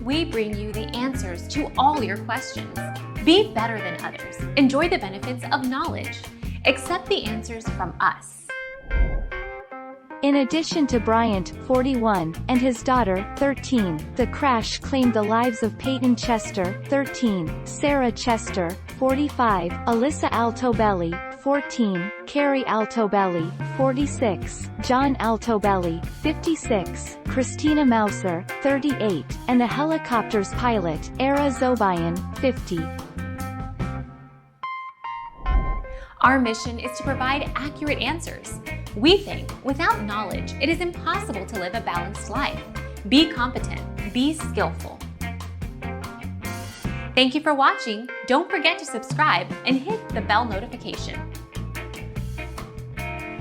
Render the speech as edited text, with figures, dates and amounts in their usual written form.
we bring you the answers to all your questions. Be better than others. Enjoy the benefits of knowledge. Accept the answers from us. In addition to Bryant, 41, and his daughter, 13, the crash claimed the lives of Peyton Chester, 13, Sarah Chester, 45, Alyssa Altobelli, 14, Carrie Altobelli, 46, John Altobelli, 56, Christina Mauser, 38, and the helicopter's pilot, Era Zobayan, 50. Our mission is to provide accurate answers. We think without knowledge, it is impossible to live a balanced life. Be competent, be skillful. Thank you for watching. Don't forget to subscribe and hit the bell notification.